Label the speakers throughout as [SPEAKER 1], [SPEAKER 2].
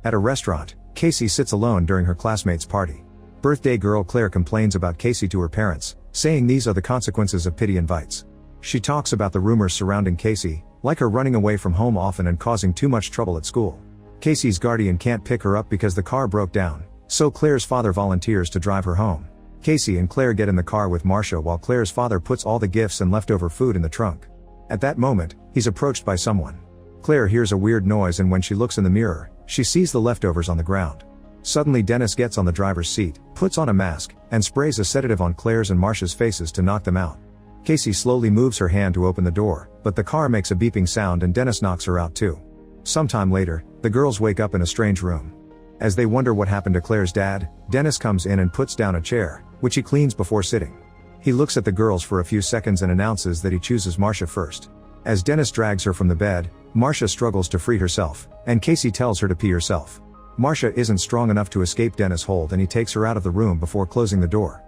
[SPEAKER 1] At a restaurant, Casey sits alone during her classmate's party. Birthday girl Claire complains about Casey to her parents, saying these are the consequences of pity invites. She talks about the rumors surrounding Casey, like her running away from home often and causing too much trouble at school. Casey's guardian can't pick her up because the car broke down, so Claire's father volunteers to drive her home. Casey and Claire get in the car with Marcia while Claire's father puts all the gifts and leftover food in the trunk. At that moment, he's approached by someone. Claire hears a weird noise and when she looks in the mirror, she sees the leftovers on the ground. Suddenly Dennis gets on the driver's seat, puts on a mask, and sprays a sedative on Claire's and Marcia's faces to knock them out. Casey slowly moves her hand to open the door, but the car makes a beeping sound and Dennis knocks her out too. Sometime later, the girls wake up in a strange room. As they wonder what happened to Claire's dad, Dennis comes in and puts down a chair, which he cleans before sitting. He looks at the girls for a few seconds and announces that he chooses Marcia first. As Dennis drags her from the bed, Marcia struggles to free herself, and Casey tells her to pee herself. Marcia isn't strong enough to escape Dennis' hold and he takes her out of the room before closing the door.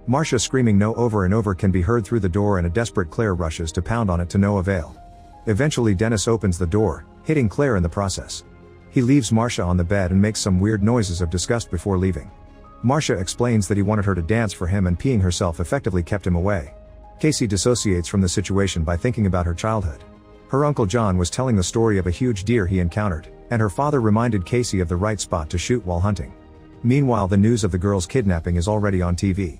[SPEAKER 1] Marcia screaming no over and over can be heard through the door and a desperate Claire rushes to pound on it to no avail. Eventually Dennis opens the door, hitting Claire in the process. He leaves Marcia on the bed and makes some weird noises of disgust before leaving. Marcia explains that he wanted her to dance for him and peeing herself effectively kept him away. Casey dissociates from the situation by thinking about her childhood. Her Uncle John was telling the story of a huge deer he encountered, and her father reminded Casey of the right spot to shoot while hunting. Meanwhile, the news of the girl's kidnapping is already on TV.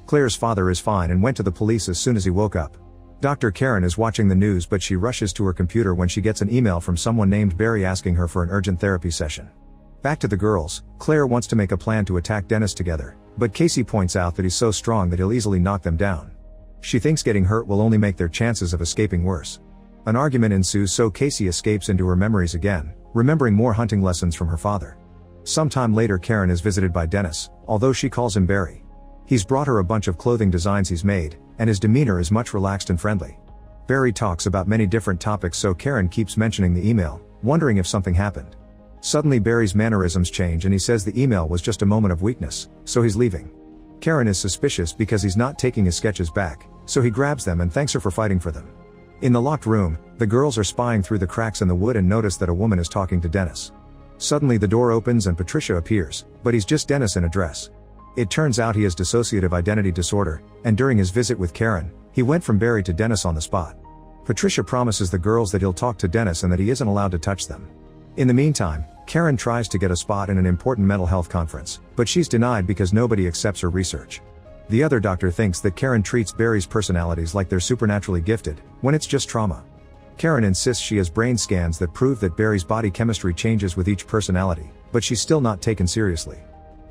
[SPEAKER 1] Claire's father is fine and went to the police as soon as he woke up. Dr. Karen is watching the news but she rushes to her computer when she gets an email from someone named Barry asking her for an urgent therapy session. Back to the girls, Claire wants to make a plan to attack Dennis together, but Casey points out that he's so strong that he'll easily knock them down. She thinks getting hurt will only make their chances of escaping worse. An argument ensues so Casey escapes into her memories again, remembering more hunting lessons from her father. Sometime later Karen is visited by Dennis, although she calls him Barry. He's brought her a bunch of clothing designs he's made, and his demeanor is much relaxed and friendly. Barry talks about many different topics so Karen keeps mentioning the email, wondering if something happened. Suddenly Barry's mannerisms change and he says the email was just a moment of weakness, so he's leaving. Karen is suspicious because he's not taking his sketches back, so he grabs them and thanks her for fighting for them. In the locked room, the girls are spying through the cracks in the wood and notice that a woman is talking to Dennis. Suddenly the door opens and Patricia appears, but he's just Dennis in a dress. It turns out he has dissociative identity disorder, and during his visit with Karen, he went from Barry to Dennis on the spot. Patricia promises the girls that he'll talk to Dennis and that he isn't allowed to touch them. In the meantime, Karen tries to get a spot in an important mental health conference, but she's denied because nobody accepts her research. The other doctor thinks that Karen treats Barry's personalities like they're supernaturally gifted, when it's just trauma. Karen insists she has brain scans that prove that Barry's body chemistry changes with each personality, but she's still not taken seriously.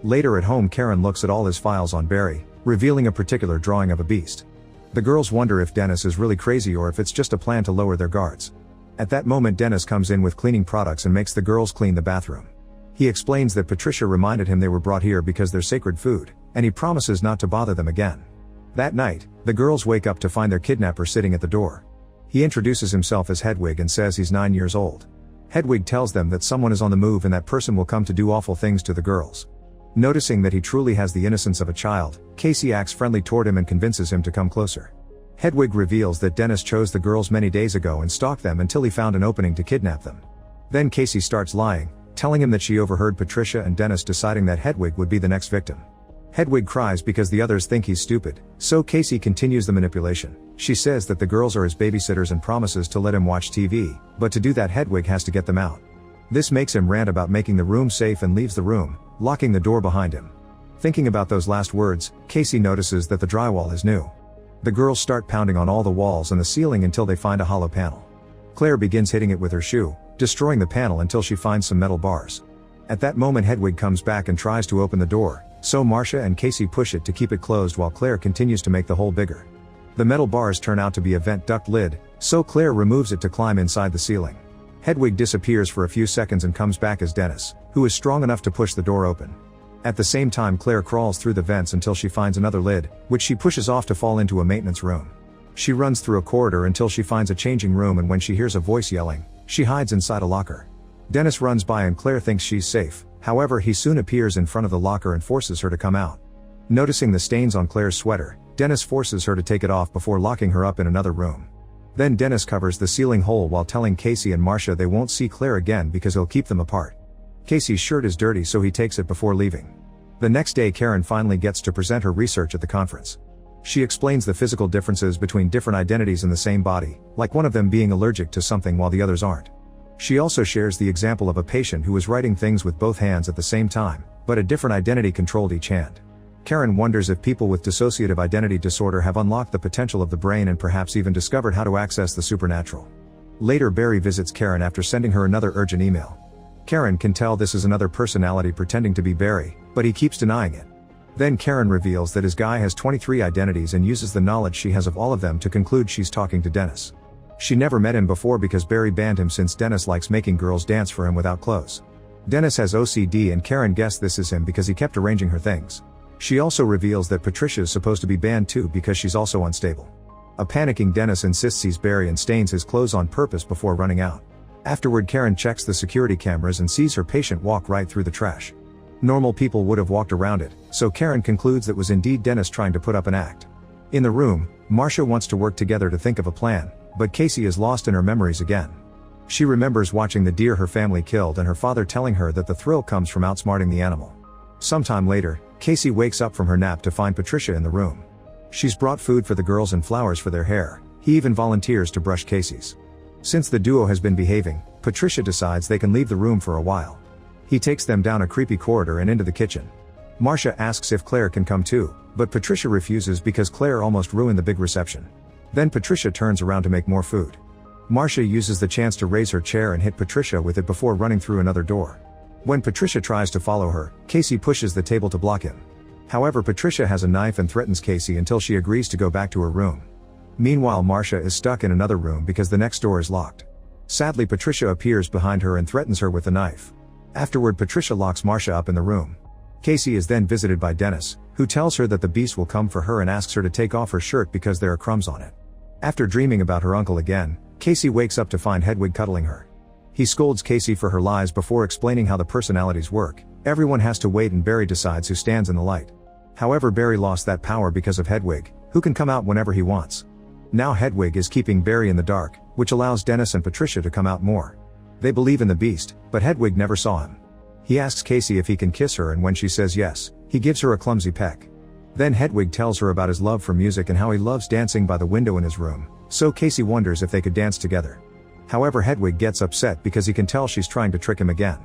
[SPEAKER 1] Later at home Karen looks at all his files on Barry, revealing a particular drawing of a beast. The girls wonder if Dennis is really crazy or if it's just a plan to lower their guards. At that moment Dennis comes in with cleaning products and makes the girls clean the bathroom. He explains that Patricia reminded him they were brought here because they're sacred food, and he promises not to bother them again. That night, the girls wake up to find their kidnapper sitting at the door. He introduces himself as Hedwig and says he's 9 years old. Hedwig tells them that someone is on the move and that person will come to do awful things to the girls. Noticing that he truly has the innocence of a child, Casey acts friendly toward him and convinces him to come closer. Hedwig reveals that Dennis chose the girls many days ago and stalked them until he found an opening to kidnap them. Then Casey starts lying, telling him that she overheard Patricia and Dennis deciding that Hedwig would be the next victim. Hedwig cries because the others think he's stupid, so Casey continues the manipulation. She says that the girls are his babysitters and promises to let him watch TV, but to do that Hedwig has to get them out. This makes him rant about making the room safe and leaves the room, locking the door behind him. Thinking about those last words, Casey notices that the drywall is new. The girls start pounding on all the walls and the ceiling until they find a hollow panel. Claire begins hitting it with her shoe, destroying the panel until she finds some metal bars. At that moment Hedwig comes back and tries to open the door, so Marcia and Casey push it to keep it closed while Claire continues to make the hole bigger. The metal bars turn out to be a vent duct lid, so Claire removes it to climb inside the ceiling. Hedwig disappears for a few seconds and comes back as Dennis, who is strong enough to push the door open. At the same time Claire crawls through the vents until she finds another lid, which she pushes off to fall into a maintenance room. She runs through a corridor until she finds a changing room and when she hears a voice yelling, she hides inside a locker. Dennis runs by and Claire thinks she's safe, however he soon appears in front of the locker and forces her to come out. Noticing the stains on Claire's sweater, Dennis forces her to take it off before locking her up in another room. Then Dennis covers the ceiling hole while telling Casey and Marcia they won't see Claire again because he'll keep them apart. Casey's shirt is dirty, so he takes it before leaving. The next day Karen finally gets to present her research at the conference. She explains the physical differences between different identities in the same body, like one of them being allergic to something while the others aren't. She also shares the example of a patient who was writing things with both hands at the same time, but a different identity controlled each hand. Karen wonders if people with dissociative identity disorder have unlocked the potential of the brain and perhaps even discovered how to access the supernatural. Later Barry visits Karen after sending her another urgent email. Karen can tell this is another personality pretending to be Barry, but he keeps denying it. Then Karen reveals that his guy has 23 identities and uses the knowledge she has of all of them to conclude she's talking to Dennis. She never met him before because Barry banned him since Dennis likes making girls dance for him without clothes. Dennis has OCD and Karen guessed this is him because he kept arranging her things. She also reveals that Patricia is supposed to be banned too because she's also unstable. A panicking Dennis insists he's Barry and stains his clothes on purpose before running out. Afterward Karen checks the security cameras and sees her patient walk right through the trash. Normal people would have walked around it, so Karen concludes that was indeed Dennis trying to put up an act. In the room, Marcia wants to work together to think of a plan, but Casey is lost in her memories again. She remembers watching the deer her family killed and her father telling her that the thrill comes from outsmarting the animal. Sometime later, Casey wakes up from her nap to find Patricia in the room. She's brought food for the girls and flowers for their hair. He even volunteers to brush Casey's. Since the duo has been behaving, Patricia decides they can leave the room for a while. He takes them down a creepy corridor and into the kitchen. Marcia asks if Claire can come too, but Patricia refuses because Claire almost ruined the big reception. Then Patricia turns around to make more food. Marcia uses the chance to raise her chair and hit Patricia with it before running through another door. When Patricia tries to follow her, Casey pushes the table to block him. However, Patricia has a knife and threatens Casey until she agrees to go back to her room. Meanwhile, Marcia is stuck in another room because the next door is locked. Sadly, Patricia appears behind her and threatens her with a knife. Afterward, Patricia locks Marcia up in the room. Casey is then visited by Dennis, who tells her that the beast will come for her and asks her to take off her shirt because there are crumbs on it. After dreaming about her uncle again, Casey wakes up to find Hedwig cuddling her. He scolds Casey for her lies before explaining how the personalities work. Everyone has to wait and Barry decides who stands in the light. However, Barry lost that power because of Hedwig, who can come out whenever he wants. Now Hedwig is keeping Barry in the dark, which allows Dennis and Patricia to come out more. They believe in the beast, but Hedwig never saw him. He asks Casey if he can kiss her and when she says yes, he gives her a clumsy peck. Then Hedwig tells her about his love for music and how he loves dancing by the window in his room, so Casey wonders if they could dance together. However, Hedwig gets upset because he can tell she's trying to trick him again.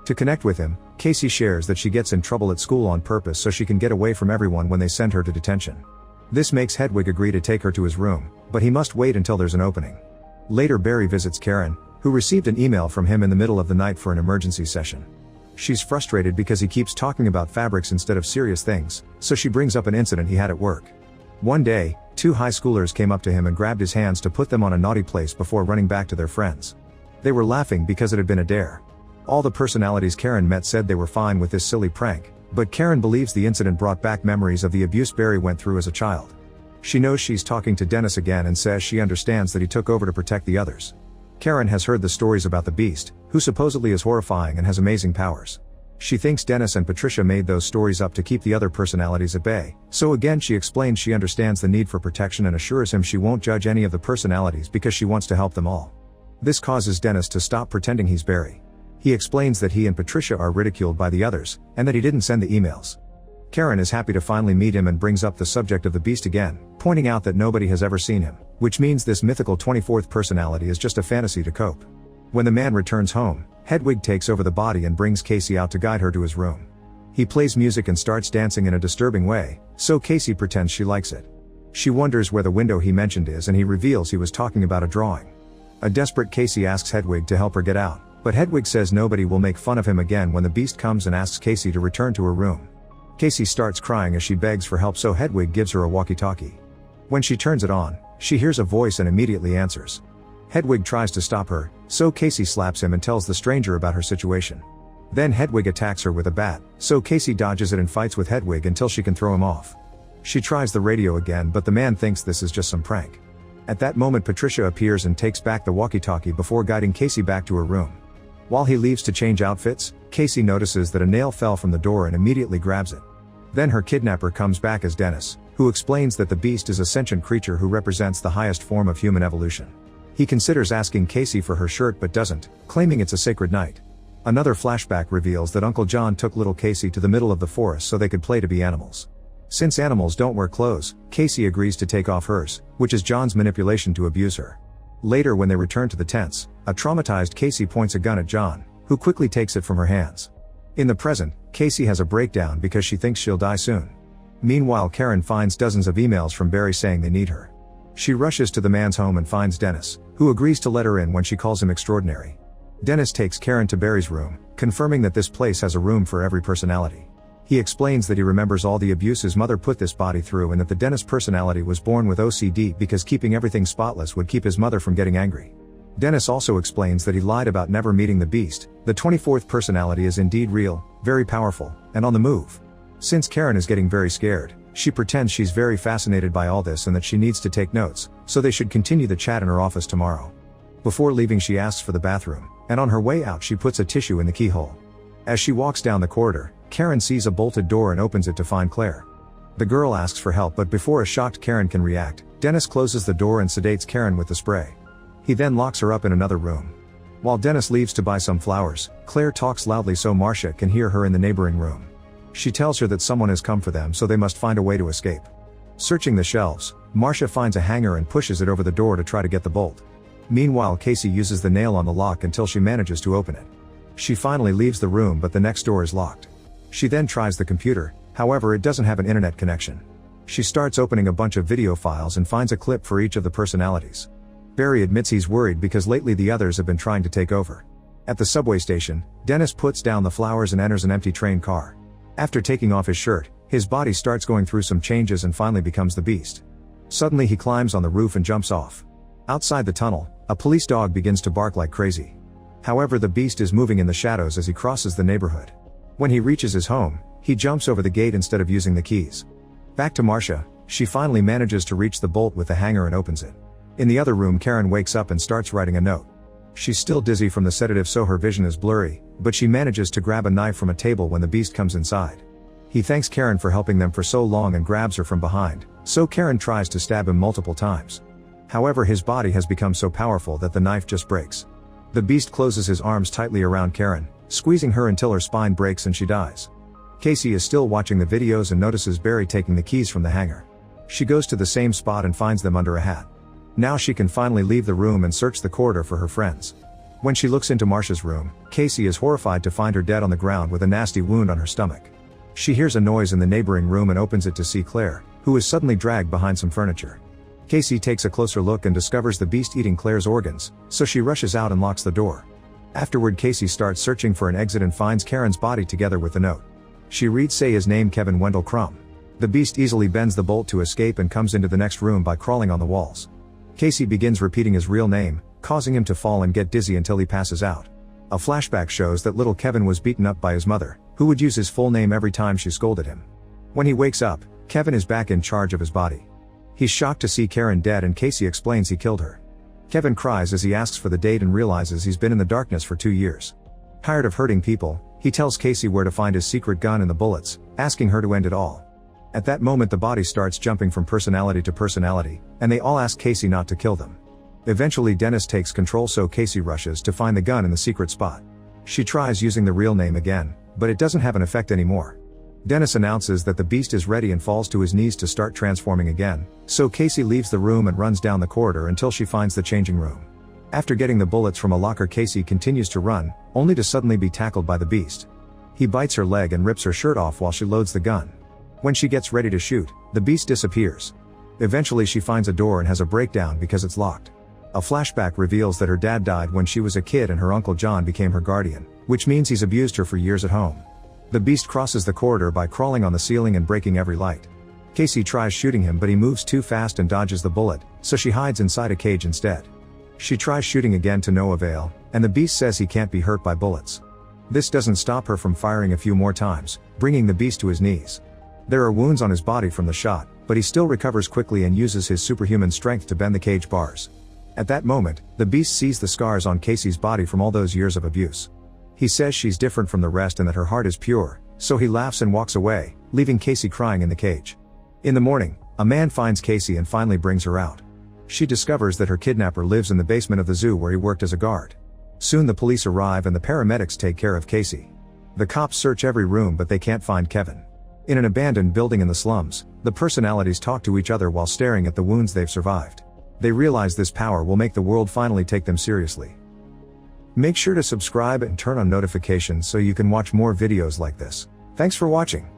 [SPEAKER 1] To connect with him, Casey shares that she gets in trouble at school on purpose so she can get away from everyone when they send her to detention. This makes Hedwig agree to take her to his room, but he must wait until there's an opening. Later, Barry visits Karen, who received an email from him in the middle of the night for an emergency session. She's frustrated because he keeps talking about fabrics instead of serious things, so she brings up an incident he had at work. One day, 2 high schoolers came up to him and grabbed his hands to put them on a naughty place before running back to their friends. They were laughing because it had been a dare. All the personalities Karen met said they were fine with this silly prank, but Karen believes the incident brought back memories of the abuse Barry went through as a child. She knows she's talking to Dennis again and says she understands that he took over to protect the others. Karen has heard the stories about the beast, who supposedly is horrifying and has amazing powers. She thinks Dennis and Patricia made those stories up to keep the other personalities at bay, so again she explains she understands the need for protection and assures him she won't judge any of the personalities because she wants to help them all. This causes Dennis to stop pretending he's Barry. He explains that he and Patricia are ridiculed by the others, and that he didn't send the emails. Karen is happy to finally meet him and brings up the subject of the beast again, pointing out that nobody has ever seen him, which means this mythical 24th personality is just a fantasy to cope. When the man returns home, Hedwig takes over the body and brings Casey out to guide her to his room. He plays music and starts dancing in a disturbing way, so Casey pretends she likes it. She wonders where the window he mentioned is and he reveals he was talking about a drawing. A desperate Casey asks Hedwig to help her get out, but Hedwig says nobody will make fun of him again when the beast comes and asks Casey to return to her room. Casey starts crying as she begs for help, so Hedwig gives her a walkie-talkie. When she turns it on, she hears a voice and immediately answers. Hedwig tries to stop her, so Casey slaps him and tells the stranger about her situation. Then Hedwig attacks her with a bat, so Casey dodges it and fights with Hedwig until she can throw him off. She tries the radio again, but the man thinks this is just some prank. At that moment, Patricia appears and takes back the walkie-talkie before guiding Casey back to her room. While he leaves to change outfits, Casey notices that a nail fell from the door and immediately grabs it. Then her kidnapper comes back as Dennis, who explains that the beast is a sentient creature who represents the highest form of human evolution. He considers asking Casey for her shirt but doesn't, claiming it's a sacred night. Another flashback reveals that Uncle John took little Casey to the middle of the forest so they could play to be animals. Since animals don't wear clothes, Casey agrees to take off hers, which is John's manipulation to abuse her. Later when they return to the tents, a traumatized Casey points a gun at John, who quickly takes it from her hands. In the present, Casey has a breakdown because she thinks she'll die soon. Meanwhile, Karen finds dozens of emails from Barry saying they need her. She rushes to the man's home and finds Dennis, who agrees to let her in when she calls him extraordinary. Dennis takes Karen to Barry's room, confirming that this place has a room for every personality. He explains that he remembers all the abuse his mother put this body through and that the Dennis personality was born with OCD because keeping everything spotless would keep his mother from getting angry. Dennis also explains that he lied about never meeting the Beast. The 24th personality is indeed real, very powerful, and on the move. Since Karen is getting very scared, she pretends she's very fascinated by all this and that she needs to take notes, so they should continue the chat in her office tomorrow. Before leaving, she asks for the bathroom, and on her way out she puts a tissue in the keyhole. As she walks down the corridor, Karen sees a bolted door and opens it to find Claire. The girl asks for help, but before a shocked Karen can react, Dennis closes the door and sedates Karen with the spray. He then locks her up in another room. While Dennis leaves to buy some flowers, Claire talks loudly so Marcia can hear her in the neighboring room. She tells her that someone has come for them, so they must find a way to escape. Searching the shelves, Marcia finds a hanger and pushes it over the door to try to get the bolt. Meanwhile, Casey uses the nail on the lock until she manages to open it. She finally leaves the room, but the next door is locked. She then tries the computer, however it doesn't have an internet connection. She starts opening a bunch of video files and finds a clip for each of the personalities. Barry admits he's worried because lately the others have been trying to take over. At the subway station, Dennis puts down the flowers and enters an empty train car. After taking off his shirt, his body starts going through some changes and finally becomes the Beast. Suddenly he climbs on the roof and jumps off. Outside the tunnel, a police dog begins to bark like crazy. However, the Beast is moving in the shadows as he crosses the neighborhood. When he reaches his home, he jumps over the gate instead of using the keys. Back to Marcia, she finally manages to reach the bolt with the hanger and opens it. In the other room, Karen wakes up and starts writing a note. She's still dizzy from the sedative, so her vision is blurry, but she manages to grab a knife from a table when the Beast comes inside. He thanks Karen for helping them for so long and grabs her from behind, so Karen tries to stab him multiple times. However, his body has become so powerful that the knife just breaks. The Beast closes his arms tightly around Karen, squeezing her until her spine breaks and she dies. Casey is still watching the videos and notices Barry taking the keys from the hanger. She goes to the same spot and finds them under a hat. Now she can finally leave the room and search the corridor for her friends. When she looks into Marcia's room, Casey is horrified to find her dead on the ground with a nasty wound on her stomach. She hears a noise in the neighboring room and opens it to see Claire, who is suddenly dragged behind some furniture. Casey takes a closer look and discovers the Beast eating Claire's organs, so she rushes out and locks the door. Afterward, Casey starts searching for an exit and finds Karen's body together with the note. She reads say his name Kevin Wendell Crumb. The Beast easily bends the bolt to escape and comes into the next room by crawling on the walls. Casey begins repeating his real name, causing him to fall and get dizzy until he passes out. A flashback shows that little Kevin was beaten up by his mother, who would use his full name every time she scolded him. When he wakes up, Kevin is back in charge of his body. He's shocked to see Karen dead and Casey explains he killed her. Kevin cries as he asks for the date and realizes he's been in the darkness for 2 years. Tired of hurting people, he tells Casey where to find his secret gun and the bullets, asking her to end it all. At that moment, the body starts jumping from personality to personality, and they all ask Casey not to kill them. Eventually Dennis takes control, so Casey rushes to find the gun in the secret spot. She tries using the real name again, but it doesn't have an effect anymore. Dennis announces that the Beast is ready and falls to his knees to start transforming again, so Casey leaves the room and runs down the corridor until she finds the changing room. After getting the bullets from a locker, Casey continues to run, only to suddenly be tackled by the Beast. He bites her leg and rips her shirt off while she loads the gun. When she gets ready to shoot, the Beast disappears. Eventually she finds a door and has a breakdown because it's locked. A flashback reveals that her dad died when she was a kid and her Uncle John became her guardian, which means he's abused her for years at home. The Beast crosses the corridor by crawling on the ceiling and breaking every light. Casey tries shooting him, but he moves too fast and dodges the bullet, so she hides inside a cage instead. She tries shooting again to no avail, and the Beast says he can't be hurt by bullets. This doesn't stop her from firing a few more times, bringing the Beast to his knees. There are wounds on his body from the shot, but he still recovers quickly and uses his superhuman strength to bend the cage bars. At that moment, the Beast sees the scars on Casey's body from all those years of abuse. He says she's different from the rest and that her heart is pure, so he laughs and walks away, leaving Casey crying in the cage. In the morning, a man finds Casey and finally brings her out. She discovers that her kidnapper lives in the basement of the zoo where he worked as a guard. Soon the police arrive and the paramedics take care of Casey. The cops search every room but they can't find Kevin. In an abandoned building in the slums, the personalities talk to each other while staring at the wounds they've survived. They realize this power will make the world finally take them seriously. Make sure to subscribe and turn on notifications so you can watch more videos like this. Thanks for watching.